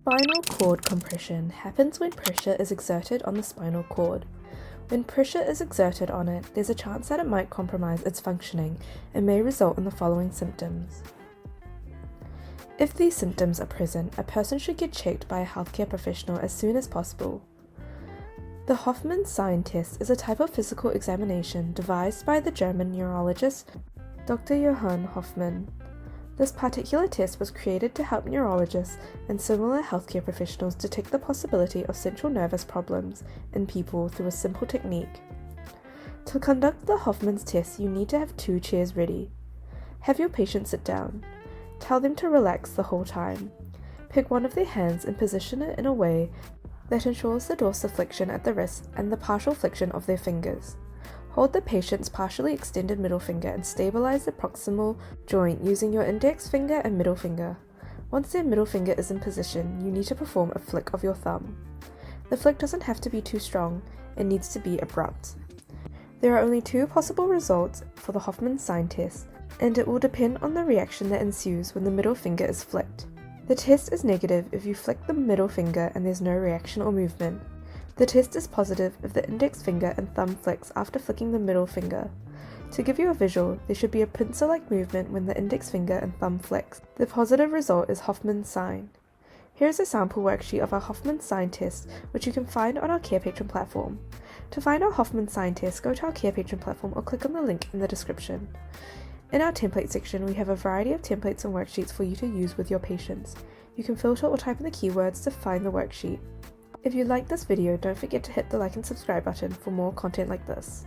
Spinal cord compression happens when pressure is exerted on the spinal cord. When pressure is exerted on it, there's a chance that it might compromise its functioning and may result in the following symptoms. If these symptoms are present, a person should get checked by a healthcare professional as soon as possible. The Hoffman sign test is a type of physical examination devised by the German neurologist Dr. Johann Hoffman. This particular test was created to help neurologists and similar healthcare professionals detect the possibility of central nervous problems in people through a simple technique. To conduct the Hoffman's test, you need to have 2 chairs ready. Have your patient sit down. Tell them to relax the whole time. Pick one of their hands and position it in a way that ensures the dorsiflexion at the wrist and the partial flexion of their fingers. Hold the patient's partially extended middle finger and stabilize the proximal joint using your index finger and middle finger. Once their middle finger is in position, you need to perform a flick of your thumb. The flick doesn't have to be too strong, it needs to be abrupt. There are only 2 possible results for the Hoffman sign test, and it will depend on the reaction that ensues when the middle finger is flicked. The test is negative if you flick the middle finger and there's no reaction or movement. The test is positive if the index finger and thumb flicks after flicking the middle finger. To give you a visual, there should be a pincer-like movement when the index finger and thumb flicks. The positive result is Hoffman's sign. Here is a sample worksheet of our Hoffman sign test, which you can find on our Carepatron platform. To find our Hoffman sign test, go to our Carepatron platform or click on the link in the description. In our template section, we have a variety of templates and worksheets for you to use with your patients. You can filter or type in the keywords to find the worksheet. If you liked this video, don't forget to hit the like and subscribe button for more content like this.